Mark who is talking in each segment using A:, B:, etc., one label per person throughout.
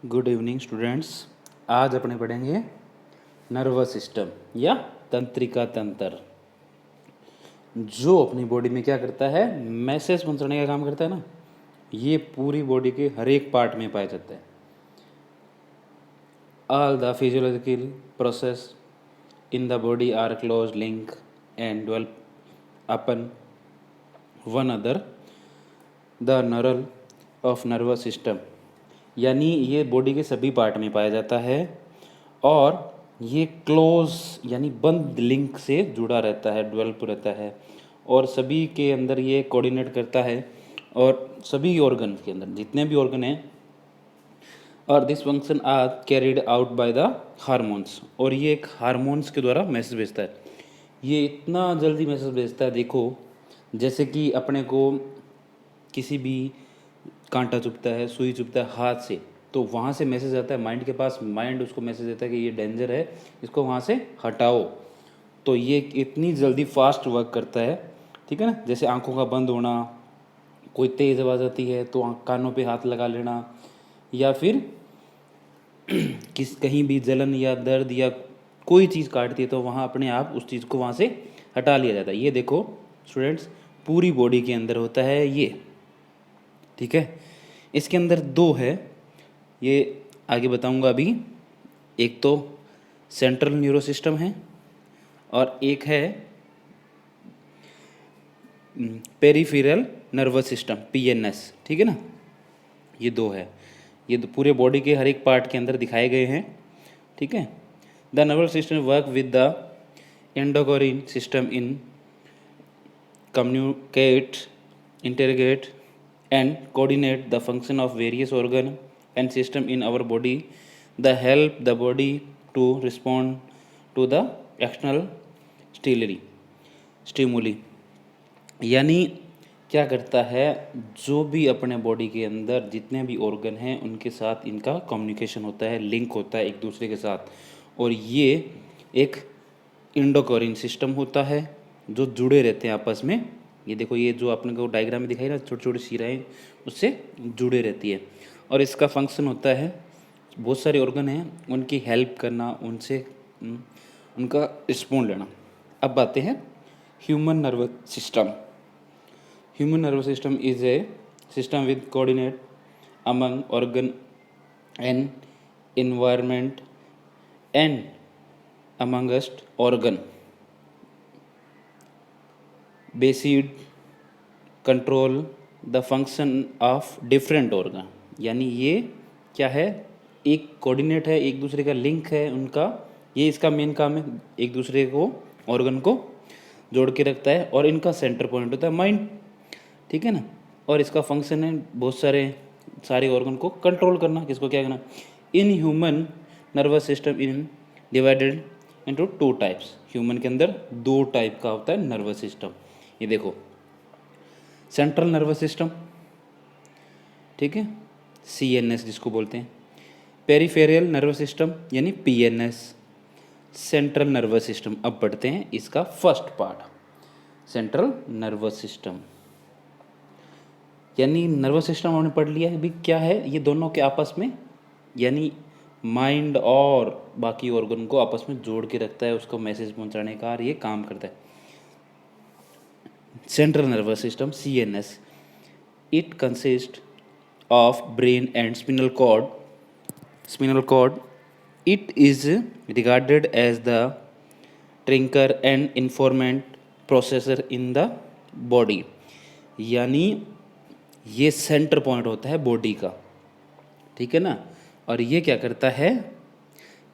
A: Good evening students. आज अपने पढ़ेंगे नर्वस सिस्टम या तंत्रिका तंत्र, जो अपनी बॉडी में क्या करता है, मैसेज पहुंचाने का काम करता है ना। ये पूरी बॉडी के हर एक पार्ट में पाया जाता है। All the physiological process in the body are close link and develop upon one other the neural of nervous system, यानी ये बॉडी के सभी पार्ट में पाया जाता है और ये क्लोज यानी बंद लिंक से जुड़ा रहता है, डेवलप रहता है और सभी के अंदर ये कोऑर्डिनेट करता है और सभी ऑर्गन के अंदर जितने भी ऑर्गन हैं। और this function are carried out by the hormones, और ये एक हार्मोन्स के द्वारा मैसेज भेजता है। ये इतना जल्दी मैसेज भेजता है, देखो जैसे कि अपने को किसी भी कांटा चुभता है, सुई चुभता है हाथ से, तो वहाँ से मैसेज आता है माइंड के पास। माइंड उसको मैसेज देता है कि ये डेंजर है, इसको वहाँ से हटाओ। तो ये इतनी जल्दी फास्ट वर्क करता है, ठीक है ना। जैसे आंखों का बंद होना, कोई तेज़ आवाज़ आती है तो कानों पे हाथ लगा लेना, या फिर कहीं भी जलन या दर्द या कोई चीज़ काटती है तो वहाँ अपने आप उस चीज़ को वहाँ से हटा लिया जाता है। ये देखो स्टूडेंट्स, पूरी बॉडी के अंदर होता है ये, ठीक है। इसके अंदर दो है, ये आगे बताऊंगा अभी। एक तो सेंट्रल न्यूरो सिस्टम है और एक है पेरिफेरल नर्वस सिस्टम, पीएनएस, ठीक है ना। ये दो है, ये तो पूरे बॉडी के हर एक पार्ट के अंदर दिखाए गए हैं, ठीक है। The nervous system work with the endocrine system in communicate, interrogate, and coordinate the function of various organ and system in our body that help the body to respond to the external stimuli। यानी क्या करता है, जो भी अपने body के अंदर जितने भी ऑर्गन हैं उनके साथ इनका कम्युनिकेशन होता है, लिंक होता है एक दूसरे के साथ, और ये एक इंडोक्राइन सिस्टम होता है जो जुड़े रहते हैं आपस में। ये देखो, ये जो आपने को डायग्राम में दिखाई ना, छोटी छोटी शिराएं उससे जुड़े रहती है। और इसका फंक्शन होता है, बहुत सारे ऑर्गन हैं उनकी हेल्प करना, उनसे उनका रिस्पॉन्ड लेना। अब आते हैं human nervous system. Human nervous system is a system with coordinate among organ and environment and amongst organ based control the function of different organ। यानी ये क्या है, एक कोऑर्डिनेट है, एक दूसरे का लिंक है उनका। ये इसका मेन काम है, एक दूसरे को ऑर्गन को जोड़ के रखता है और इनका सेंटर पॉइंट होता है माइंड, ठीक है ना। और इसका फंक्शन है बहुत सारे ऑर्गन को कंट्रोल करना, किसको क्या करना। In human nervous system in divided into two types. Human के अंदर दो टाइप का होता है नर्वस सिस्टम। ये देखो, सेंट्रल नर्वस सिस्टम, ठीक है, सीएनएस जिसको बोलते हैं। पेरिफेरल नर्वस सिस्टम यानी पीएनएस, सेंट्रल नर्वस सिस्टम। अब पढ़ते हैं इसका first part, central nervous system. यानी नर्वस सिस्टम हमने पढ़ लिया है अभी क्या है, ये दोनों के आपस में, यानी माइंड और बाकी ऑर्गन को आपस में जोड़ के रखता है, उसको मैसेज पहुंचाने का ये काम करता है। Central nervous system CNS, it consist of brain and spinal cord. It is regarded as the thinker and informant processor in the body. यानी ये सेंटर पॉइंट होता है बॉडी का, ठीक है ना। और ये क्या करता है,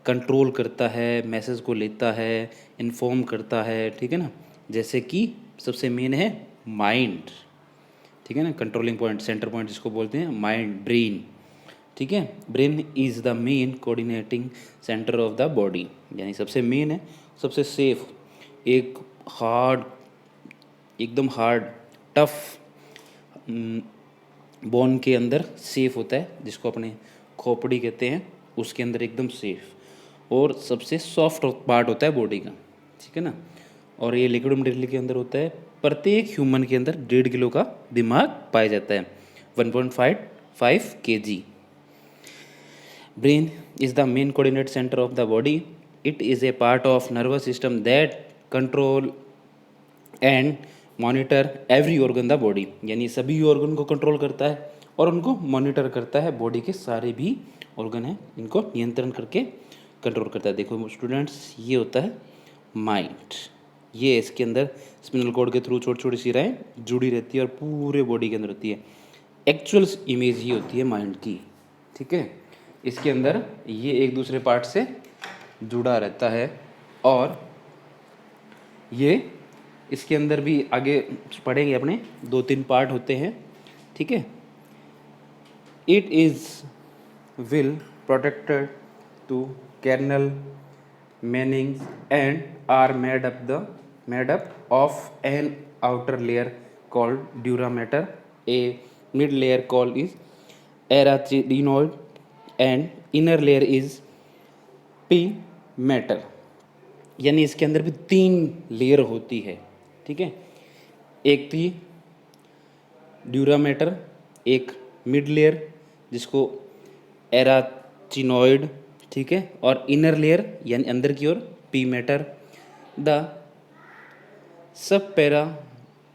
A: कंट्रोल करता है, मैसेज को लेता है, इन्फॉर्म करता है, ठीक है ना। जैसे कि सबसे मेन है माइंड, ठीक है ना, कंट्रोलिंग पॉइंट, सेंटर पॉइंट जिसको बोलते हैं माइंड, ब्रेन, ठीक है। Brain is the main coordinating centre of the body, यानी सबसे मेन है, सबसे सेफ, एक हार्ड, एकदम हार्ड टफ बोन के अंदर सेफ होता है, जिसको अपने खोपड़ी कहते हैं, उसके अंदर एकदम सेफ, और सबसे सॉफ्ट पार्ट होता है बॉडी का, ठीक है ना। और ये लिक्विड मटेरियल के अंदर होता है। प्रत्येक ह्यूमन के अंदर 1.5 किलो का दिमाग पाया जाता है, 1.5 kg। Brain is the main coordinate center of the body. It is a part of nervous system that control and monitor every organ the body, यानी सभी ऑर्गन को कंट्रोल करता है और उनको मॉनिटर करता है। बॉडी के सारे भी ऑर्गन हैं, इनको नियंत्रण करके कंट्रोल करता है। देखो स्टूडेंट्स, ये होता है माइंड। ये इसके अंदर स्पिनल कॉर्ड के थ्रू छोटी छोटी सिराएं जुड़ी रहती है और पूरे बॉडी के अंदर होती है। एक्चुअल इमेज ये होती है माइंड की, ठीक है। इसके अंदर ये एक दूसरे पार्ट से जुड़ा रहता है और ये इसके अंदर भी आगे पढ़ेंगे अपने 2-3 पार्ट होते हैं, ठीक है। It is will protected to cranial meninges and are made up of an outer layer called dura mater, a mid layer called is arachnoid and inner layer is pia mater. यानी इसके अंदर भी 3 layer होती है, ठीक है। एक थी ड्यूरा मैटर, एक मिड लेयर जिसको एराचिनॉइड, ठीक है, और इनर लेयर यानी अंदर की ओर P mater. The subarachnoid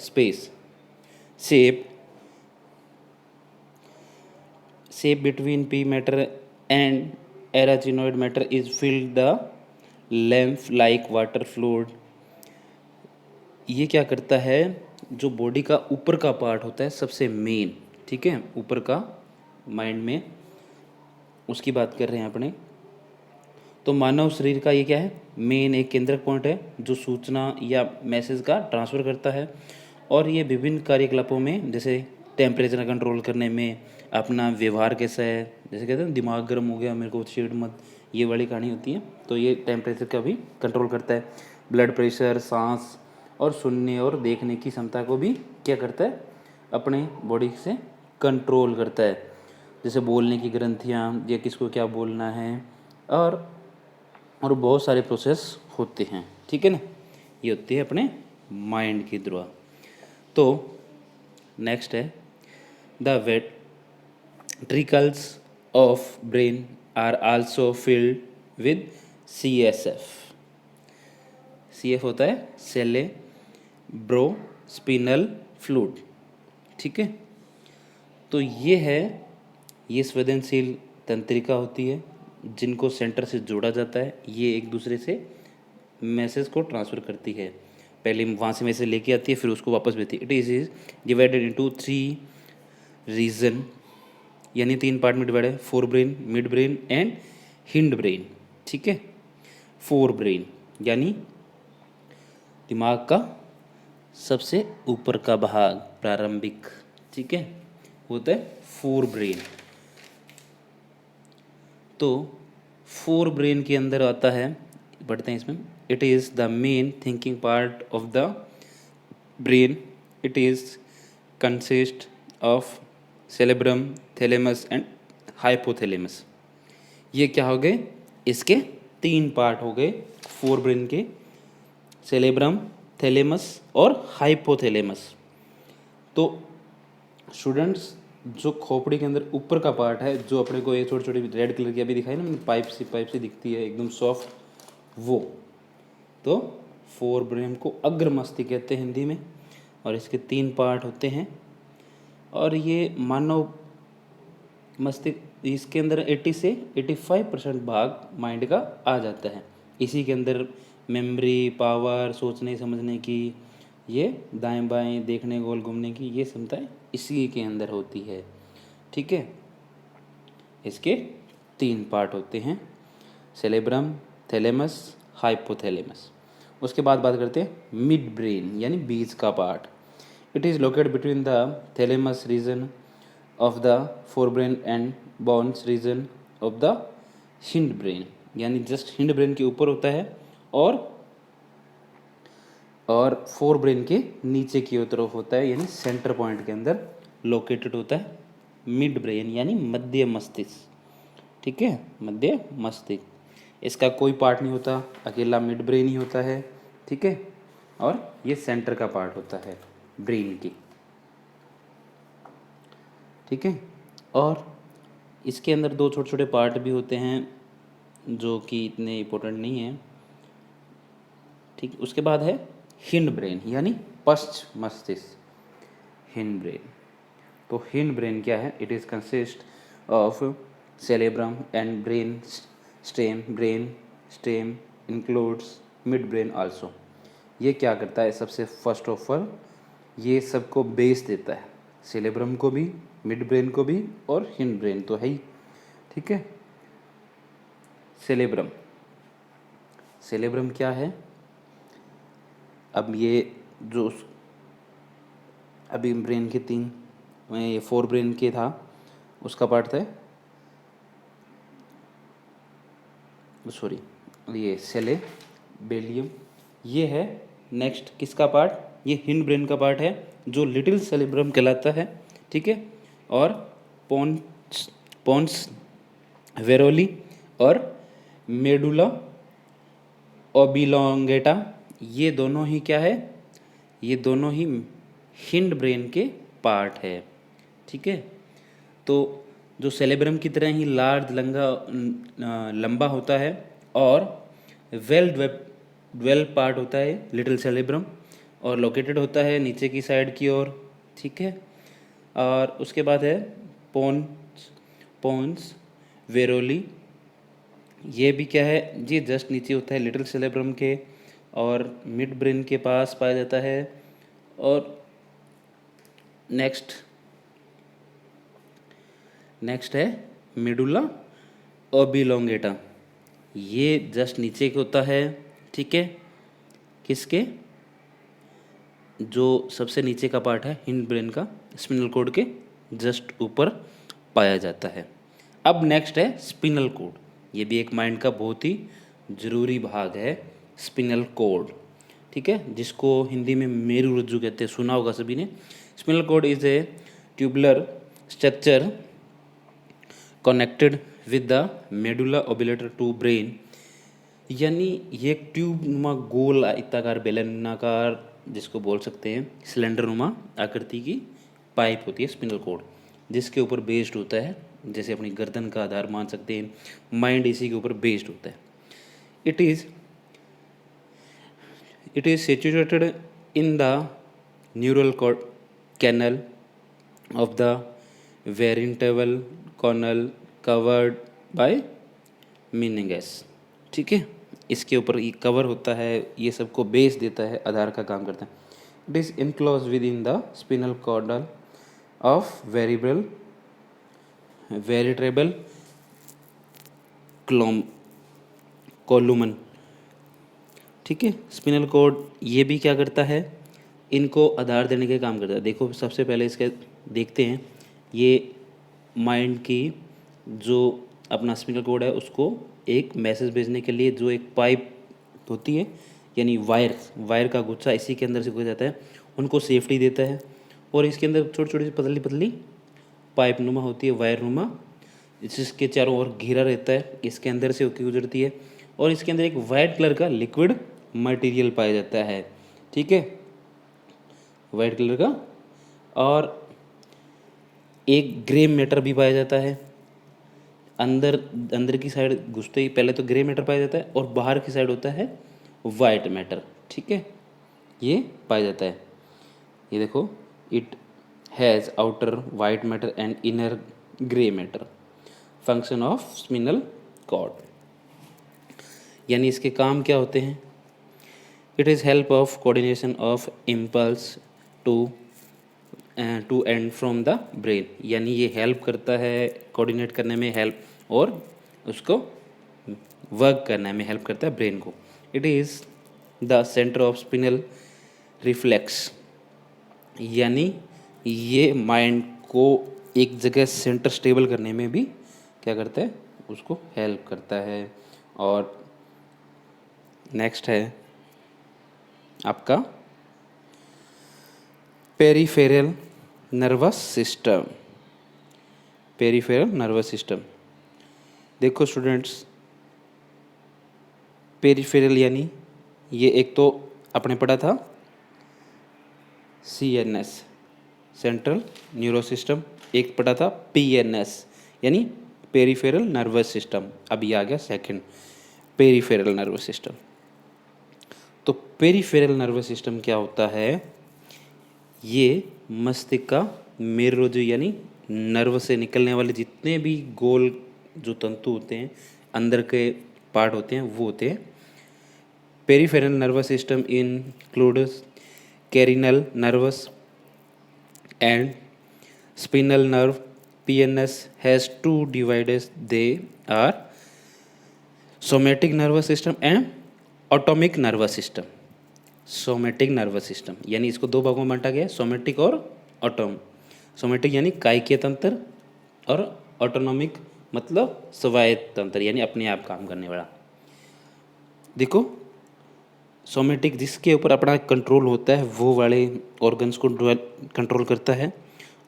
A: space shape between P matter and arachnoid matter is filled the lymph like water fluid। ये क्या करता है, जो बॉडी का ऊपर का पार्ट होता है सबसे मेन, ठीक है, ऊपर का माइंड में उसकी बात कर रहे हैं अपने। तो मानव शरीर का ये क्या है, मेन एक केंद्रक पॉइंट है जो सूचना या मैसेज का ट्रांसफ़र करता है और ये विभिन्न कार्यकलापों में, जैसे टेम्परेचर कंट्रोल करने में, अपना व्यवहार कैसा है, जैसे कहते हैं दिमाग गर्म हो गया मेरे को छेड़ मत, ये वाली कहानी होती है, तो ये टेम्परेचर का भी कंट्रोल करता है। ब्लड प्रेशर, सांस और सुनने और देखने की क्षमता को भी क्या करता है, अपने बॉडी से कंट्रोल करता है। जैसे बोलने की ग्रंथियाँ या किसको क्या बोलना है और बहुत सारे प्रोसेस होते हैं, ठीक है ना। ये होती है अपने माइंड की दुआ। तो नेक्स्ट है the ventricles of brain are also filled with CSF। CF होता है सेरेब्रोस्पाइनल फ्लूइड, ठीक है। तो ये संवेदनशील तंत्रिका होती है जिनको सेंटर से जोड़ा जाता है। ये एक दूसरे से मैसेज को ट्रांसफ़र करती है, पहले वहाँ से मैसेज लेके आती है फिर उसको वापस भेजती है। It is divided into 3 region, यानी 3 पार्ट में डिवाइड है, fore brain, mid brain and hind brain, ठीक है। फोर ब्रेन यानी दिमाग का सबसे ऊपर का भाग, प्रारंभिक, ठीक है, होता है फोर ब्रेन। तो फोर ब्रेन के अंदर आता है, बढ़ते हैं इसमें। It is the main thinking part of the brain. It is consist of cerebrum, thalamus and hypothalamus. ये क्या हो गए, इसके 3 पार्ट हो गए फोर ब्रेन के, सेरेब्रम, थैलेमस और हाइपोथैलेमस। तो स्टूडेंट्स, जो खोपड़ी के अंदर ऊपर का पार्ट है, जो अपने को ये छोटी छोटी रेड कलर की अभी दिखाई ना, पाइप सी दिखती है एकदम सॉफ्ट, वो तो फोर ब्रेन को अग्र मस्तिष्क कहते हैं हिंदी में, और इसके 3 पार्ट होते हैं। और ये मानव मस्तिष्क, इसके अंदर 80 से 85% भाग माइंड का आ जाता है। इसी के अंदर मेमोरी पावर, सोचने समझने की, ये दाएं बाएं देखने, गोल घूमने की, ये क्षमताएं इसी के अंदर होती है, ठीक है। इसके 3 पार्ट होते हैं, सेरेब्रम, थैलेमस, हाइपोथैलेमस। उसके बाद बात करते हैं मिड ब्रेन यानी बीच का part. It is located between the thalamus region of the fore brain and pons region of the hind brain, यानी जस्ट हिंड ब्रेन के ऊपर होता है और फोर ब्रेन के नीचे की तरफ होता है, यानी सेंटर पॉइंट के अंदर लोकेटेड होता है मिड ब्रेन यानी मध्य मस्तिष्क, ठीक है, मध्य मस्तिष्क। इसका कोई पार्ट नहीं होता, अकेला मिड ब्रेन ही होता है, ठीक है, और ये सेंटर का पार्ट होता है ब्रेन की, ठीक है। और इसके अंदर दो छोटे छोटे पार्ट भी होते हैं जो कि इतने इम्पोर्टेंट नहीं हैं, ठीक। उसके बाद है हिंड ब्रेन यानी पश्च मस्तिष्क, हिंड ब्रेन। तो हिंड ब्रेन क्या है? It is consist of cerebrum and brain stem. Brain stem includes mid brain also. ये क्या करता है? सबसे फर्स्ट ऑफ ऑल ये सबको बेस देता है, सेरेब्रम को भी, मिड ब्रेन को भी, और हिंड ब्रेन तो है ही, ठीक है। सेरेब्रम, सेरेब्रम क्या है? अब ये जो अभी ब्रेन के तीन, ये फोर ब्रेन के था, उसका पार्ट था, सॉरी, ये सेरेबेलियम, ये है। नेक्स्ट किसका पार्ट? ये हिंड ब्रेन का पार्ट है जो लिटिल सेरेब्रम कहलाता है, ठीक है। और पोन्स पोन्स वेरोली और मेडुला ओबिलोंगेटा, ये दोनों ही क्या है? ये दोनों ही हिंड ब्रेन के पार्ट है, ठीक है। तो जो सेरेब्रम की तरह ही लार्ज लंबा होता है और वेल डेवलप पार्ट होता है लिटिल सेरेब्रम, और लोकेटेड होता है नीचे की साइड की ओर, ठीक है। और उसके बाद है पोन्स वेरोली, ये भी क्या है? ये जस्ट नीचे होता है लिटिल सेरेब्रम के और मिड ब्रेन के पास पाया जाता है। और नेक्स्ट है मेडुला ओबिलोंगेटा, ये जस्ट नीचे के होता है, ठीक है। किसके? जो सबसे नीचे का पार्ट है हिंड ब्रेन का, स्पिनल कॉर्ड के जस्ट ऊपर पाया जाता है। अब नेक्स्ट है स्पिनल कॉर्ड, ये भी एक माइंड का बहुत ही ज़रूरी भाग है, स्पिनल कॉर्ड, ठीक है, जिसको हिंदी में मेरु रज्जु कहते हैं, सुना होगा सभी ने। Spinal cord is a tubular structure connected with the medulla ओबिलेटर टू ब्रेन, यानी ये एक ट्यूब नुमा गोल आयताकार बेलनाकार जिसको बोल सकते हैं सिलेंडर नुमा आकृति की पाइप होती है स्पिनल कॉर्ड, जिसके ऊपर बेस्ड होता है, जैसे अपनी गर्दन का आधार मान सकते हैं, माइंड इसी के ऊपर बेस्ड होता है। It is situated in the neural canal of the vertebral column covered by meninges, ठीक है। इसके ऊपर ये कवर होता है, ये सबको बेस देता है, आधार का काम करता है। It is enclose within the spinal cordal of vertebral column, ठीक है। स्पिनल कॉर्ड ये भी क्या करता है? इनको आधार देने के काम करता है। देखो सबसे पहले इसके देखते हैं, ये माइंड की जो अपना स्पिनल कॉर्ड है उसको एक मैसेज भेजने के लिए जो एक पाइप होती है, यानी वायर का गुच्छा इसी के अंदर से गुजर जाता है, उनको सेफ्टी देता है। और इसके अंदर छोटी छोटी पतली पतली पाइप नुमा होती है, वायर नुमा, जिसके चारों ओर घेरा रहता है, इसके अंदर से होकर गुजरती है। और इसके अंदर एक वाइट कलर का लिक्विड मटेरियल पाया जाता है, ठीक है, वाइट कलर का। और एक ग्रे मैटर भी पाया जाता है, अंदर की साइड घुसते ही पहले तो ग्रे मैटर पाया जाता है और बाहर की साइड होता है वाइट मैटर, ठीक है, ये पाया जाता है। ये देखो, it has outer white matter and inner grey matter. Function of spinal cord, यानी इसके काम क्या होते हैं? It is help of coordination of impulse to and from the brain, यानी ये हेल्प करता है कोऑर्डिनेट करने में, हेल्प और उसको वर्क करने में हेल्प करता है ब्रेन को। It is the centre of spinal reflex, यानी ये माइंड को एक जगह सेंटर स्टेबल करने में भी क्या करता है? उसको हेल्प करता है। और नेक्स्ट है आपका peripheral nervous system. Peripheral nervous system, देखो स्टूडेंट्स, पेरिफेरल यानी ये एक तो अपने पढ़ा था CNS सेंट्रल न्यूरो सिस्टम, एक पढ़ा था PNS यानी पेरिफेरल नर्वस सिस्टम। अभी आ गया सेकंड, पेरिफेरल नर्वस सिस्टम। तो पेरिफेरल नर्वस सिस्टम क्या होता है? ये मस्तिष्क का मेरुरज्जु यानी नर्व से निकलने वाले जितने भी गोल जो तंतु होते हैं, अंदर के पार्ट होते हैं, वो होते हैं peripheral nervous system. Includes cranial nerves and spinal nerve. PNS has two dividers. They are somatic nervous system and autonomic nervous system. Somatic nervous system यानी इसको दो भागों में बांटा गया है, सोमेटिक और ऑटोम। सोमेटिक यानी कायिकीय तंत्र और ऑटोनॉमिक मतलब स्वायत्त तंत्र यानी अपने आप काम करने वाला। देखो, सोमेटिक जिसके ऊपर अपना कंट्रोल होता है वो वाले ऑर्गन्स को कंट्रोल करता है,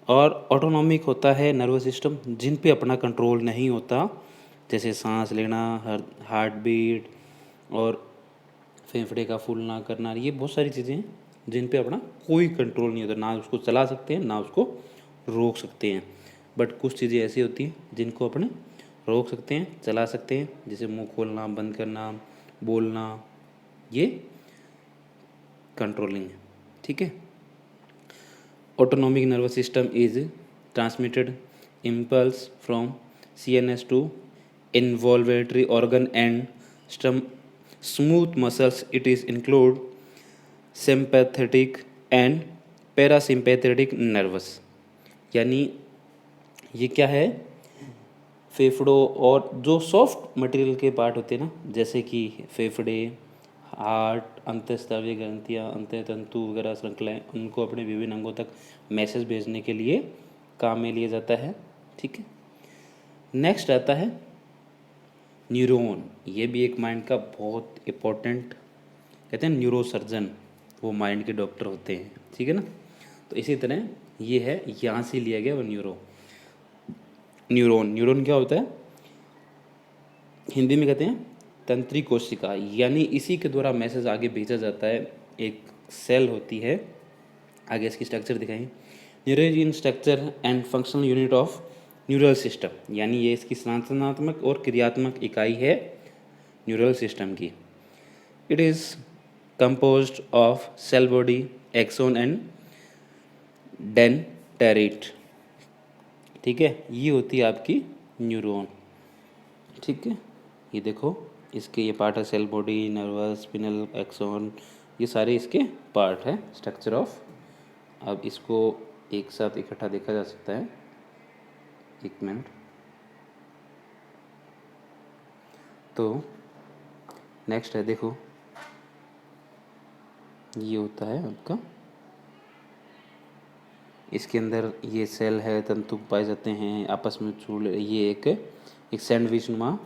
A: और ऑटोनॉमिक होता है नर्वस सिस्टम जिन पे अपना कंट्रोल नहीं होता, जैसे सांस लेना, हार्ट बीट और फेफड़े का फूलना करना। ये बहुत सारी चीज़ें हैं जिन पे अपना कोई कंट्रोल नहीं होता, ना उसको चला सकते हैं ना उसको रोक सकते हैं। बट कुछ चीज़ें ऐसी होती हैं जिनको अपने रोक सकते हैं, चला सकते हैं, जैसे मुंह खोलना, बंद करना, बोलना, ये कंट्रोलिंग है। ठीक है। Autonomic nervous system is transmitted impulse from CNS to involuntary organ and smooth muscles. It is include sympathetic and parasympathetic nervous। यानी ये क्या है? फेफड़ों और जो सॉफ्ट मटेरियल के पार्ट होते हैं ना, जैसे कि फेफड़े, हार्ट, अंतःस्रावी ग्रंथियाँ, अंतःतंतु वगैरह श्रृंखलाएँ, उनको अपने विभिन्न अंगों तक मैसेज भेजने के लिए काम में लिया जाता है। ठीक है। नेक्स्ट आता है न्यूरॉन। ये भी एक माइंड का बहुत इम्पोर्टेंट, कहते हैं न्यूरोसर्जन, वो माइंड के डॉक्टर होते हैं। ठीक है ना। तो इसी तरह ये है, यहाँ से लिया गया वो न्यूरॉन। न्यूरॉन क्या होता है? हिंदी में कहते हैं तंत्रिक कोशिका, यानी इसी के द्वारा मैसेज आगे भेजा जाता है। एक सेल होती है, आगे इसकी स्ट्रक्चर दिखाएं। Neural in structure and functional unit of neural system, यानी ये इसकी संरचनात्मक और क्रियात्मक इकाई है न्यूरल सिस्टम की। It is composed of cell body, axon and dendrite. ठीक है, ये होती है आपकी न्यूरॉन। ठीक है, ये देखो, इसके ये पार्ट है, cell body, nervous, spinal, axon, ये सारे इसके पार्ट है स्ट्रक्चर ऑफ। अब इसको एक साथ इकट्ठा देखा जा सकता है। एक मिनट। तो नेक्स्ट है, देखो, ये होता है आपका, इसके अंदर ये सेल है, तंतु पाए जाते हैं, आपस में जुड़, ये एक सैंडविच नुमा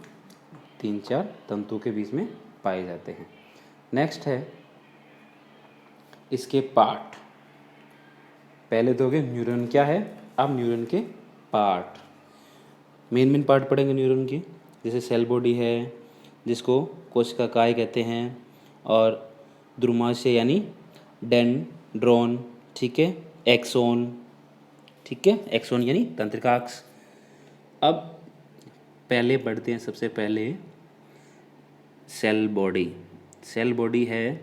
A: 3-4 तंतु के बीच में पाए जाते हैं। नेक्स्ट है इसके पार्ट। पहले तो हो गए न्यूरॉन क्या है, अब न्यूरॉन के पार्ट। मेन पार्ट पढ़ेंगे न्यूरॉन की, जैसे सेल बॉडी है जिसको कोशिका काय कहते हैं, और द्रुमाशय यानी डेंड्रॉन। ठीक है। एक्सोन, ठीक है, एक्सोन यानी तंत्रिकाक्ष। अब पहले बढ़ते हैं, सबसे पहले सेल बॉडी। सेल बॉडी है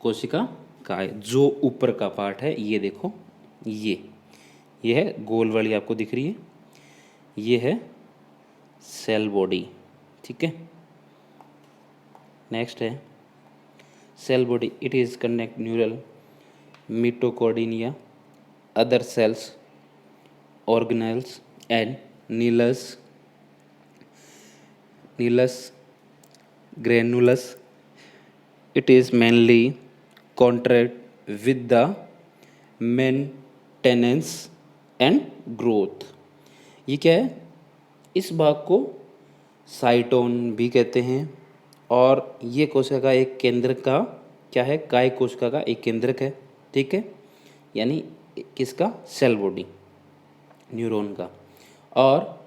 A: कोशिका काय, जो ऊपर का पार्ट है, ये देखो, ये है गोल वाली आपको दिख रही है, ये है सेल बॉडी। ठीक है। नेक्स्ट है cell body. It is connect neural mitochondria, other cells, organelles and nucleus granulus. It is mainly contract with the maintenance and growth. ये क्या है? इस भाग को साइटोन भी कहते हैं, और ये कोशिका का एक केंद्र का क्या है? काय कोशिका का एक केंद्रक है। ठीक है, यानी किसका? सेल बॉडी, न्यूरॉन का। और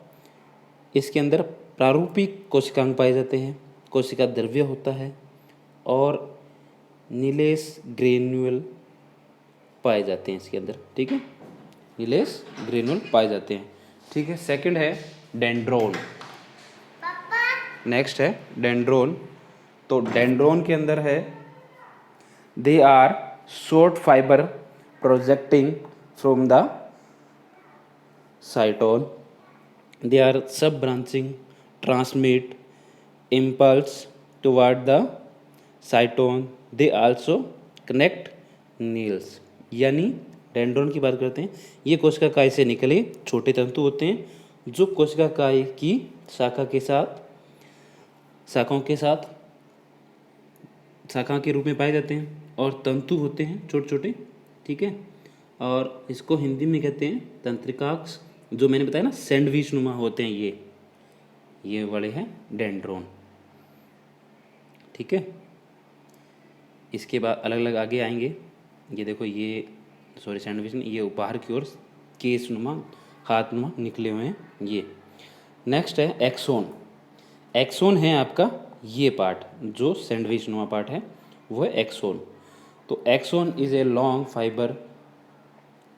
A: इसके अंदर प्रारूपिक कोशिकांग पाए जाते हैं, कोशिका द्रव्य होता है, और नीलेस ग्रेन्यूल पाए जाते हैं इसके अंदर। ठीक है, नीलेस ग्रेन्यूल पाए जाते हैं। ठीक है। सेकंड है डेंड्रोन। नेक्स्ट है डेंड्रोन। तो डेंड्रोन के अंदर है they are short fibre projecting from the cyton, they are sub branching transmit impulse toward the cytone, they also connect needles। यानी डेंड्रोन की बात करते हैं, ये कोशिका काय से निकले छोटे तंतु होते हैं जो कोशिका काय की शाखाओं के साथ शाखा के रूप में पाए जाते हैं और तंतु होते हैं छोटे छोटे, ठीक है। और इसको हिंदी में कहते हैं तंत्रिकाक्ष, जो मैंने बताया ना सैंडविच नुमा होते हैं, ये वाले हैं डेंड्रोन, ठीक है। इसके बाद अलग अलग आगे आएंगे। ये देखो, ये सॉरी सैंडविच नहीं, ये बाहर की ओर केस नुमा हाथ नुमा निकले हुए हैं ये। नेक्स्ट है एक्सोन। एक्सोन है आपका ये पार्ट जो सैंडविच नुमा पार्ट है, वो है एक्सोन। तो axon is a long fibre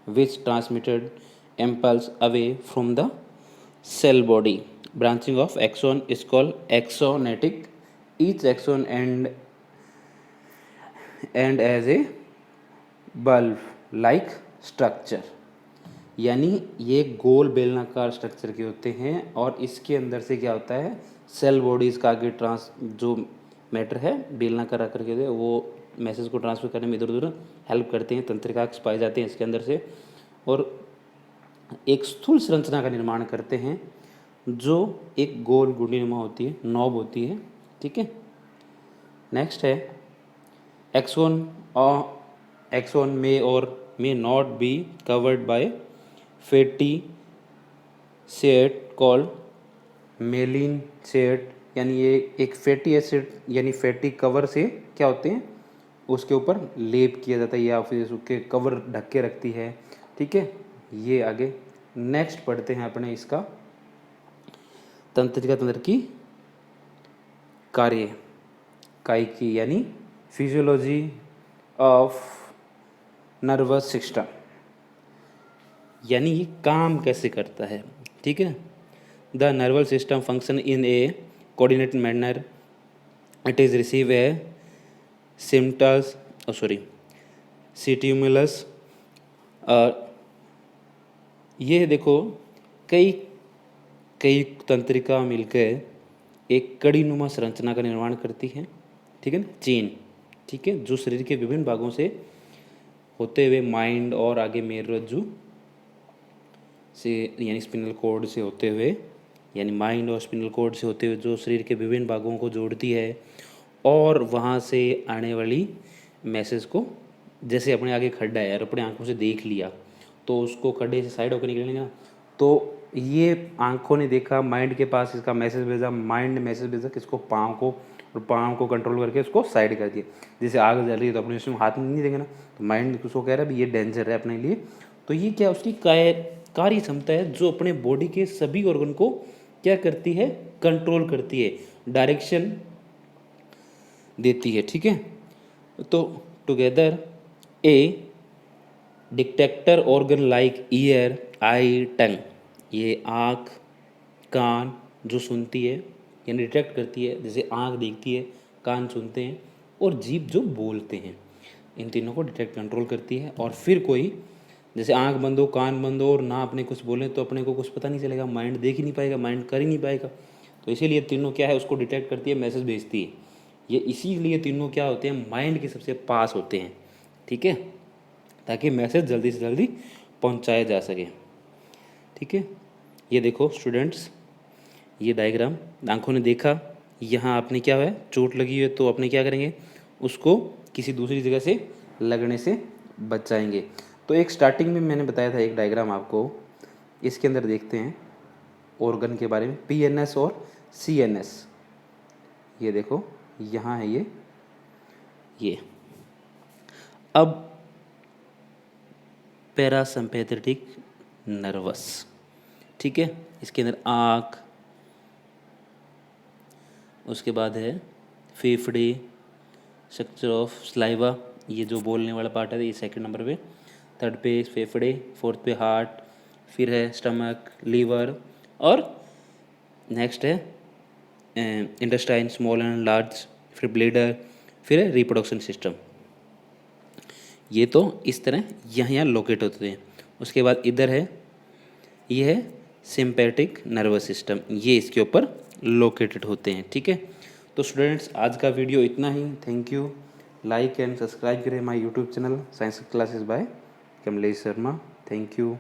A: which transmitted impulse away from the cell body. Branching of axon is called axonetic. Each axon end as a bulb like structure। यानी ये गोल बेलनाकार structure के होते हैं और इसके अंदर से क्या होता है, सेल बॉडीज़ का आगे जो मैटर है बेलनाकार आकर के होते हैं, वो मैसेज को ट्रांसफर करने में इधर उधर हेल्प करते हैं। तंत्रिकाक्ष पाए जाते हैं इसके अंदर से और एक स्थूल संरचना का निर्माण करते हैं जो एक गोल गुंडीनुमा होती है, नॉब होती है, ठीक है। नेक्स्ट है axon. Axon may or may not be covered by fatty sheath called myelin sheath. यानी ये एक फैटी एसिड यानी फैटी कवर से क्या होते हैं, उसके ऊपर लेप किया जाता है या फिर उसके कवर ढक के रखती है, ठीक है। ये आगे नेक्स्ट पढ़ते हैं अपने इसका तंत्र की कार्य काय की यानी फिजियोलॉजी ऑफ नर्वस सिस्टम, यानी ये काम कैसे करता है, ठीक है। The nervous system function in A coordinated manner, it is receive A stimulus. ये देखो कई तंत्रिका मिलकर एक कड़ी नुमा संरचना का निर्माण करती है, ठीक है ना, चेन, ठीक है, जो शरीर के विभिन्न भागों से होते हुए माइंड और आगे मेरुरज्जु से यानी स्पिनल कॉर्ड से होते हुए, यानी माइंड और स्पिनल कॉर्ड से होते हुए जो शरीर के विभिन्न भागों को जोड़ती है और वहाँ से आने वाली मैसेज को, जैसे अपने आगे खड्डा है और अपने आंखों से देख लिया तो उसको खड्डे से साइड होकर निकलेगा, तो ये आंखों ने देखा, माइंड के पास इसका मैसेज भेजा, माइंड ने मैसेज भेजा किसको, पाँव को, और पाँव को कंट्रोल करके उसको साइड कर दिया। जैसे आग जल रही है तो अपने उसमें हाथ नहीं देंगे ना, तो माइंड उसको कह रहा है भी ये डेंजर है अपने लिए। तो ये क्या उसकी कार्य क्षमता है जो अपने बॉडी के सभी ऑर्गन को क्या करती है, कंट्रोल करती है, डायरेक्शन देती है, ठीक है। तो together a detector organ like ear eye tongue, ये आँख कान जो सुनती है यानी डिटेक्ट करती है, जैसे आँख देखती है, कान सुनते हैं और जीभ जो बोलते हैं, इन तीनों को डिटेक्ट कंट्रोल करती है। और फिर कोई जैसे आँख बंद हो, कान बंद हो और ना अपने कुछ बोलें तो अपने को कुछ पता नहीं चलेगा, माइंड देख ही नहीं पाएगा, माइंड कर ही नहीं पाएगा। तो इसीलिए तीनों क्या है, उसको डिटेक्ट करती है, मैसेज भेजती है। ये इसीलिए तीनों क्या होते हैं, माइंड के सबसे पास होते हैं, ठीक है, ताकि मैसेज जल्दी से जल्दी पहुंचाया जा सके, ठीक है। ये देखो स्टूडेंट्स, ये डायग्राम आंखों ने देखा, यहाँ आपने क्या है चोट लगी है तो अपने क्या करेंगे, उसको किसी दूसरी जगह से लगने से बचाएंगे। तो एक स्टार्टिंग में मैंने बताया था एक डायग्राम आपको, इसके अंदर देखते हैं ऑर्गन के बारे में, पीएनएस और सीएनएस। ये देखो यहाँ है ये अब पैरासिम्पैथेटिक नर्वस, ठीक है, इसके अंदर आँख, उसके बाद है फेफड़े, स्ट्रक्चर ऑफ स्लाइवा, ये जो बोलने वाला पार्ट है ये सेकंड नंबर पे, थर्ड पे फेफड़े, फोर्थ पे हार्ट, फिर है स्टमक, लीवर और नेक्स्ट है इंटेस्टाइन, स्मॉल एंड लार्ज, फिर ब्लीडर, फिर है रिप्रोडक्शन सिस्टम। ये तो इस तरह यहाँ लोकेट होते हैं। उसके बाद इधर है, ये है सिंपैथिक नर्वस सिस्टम, ये इसके ऊपर लोकेटेड होते हैं। ठीक है, तो स्टूडेंट्स आज का वीडियो इतना ही। Thank you. Like and subscribe करें my YouTube channel science classes by Kamlesh Sharma. Thank you.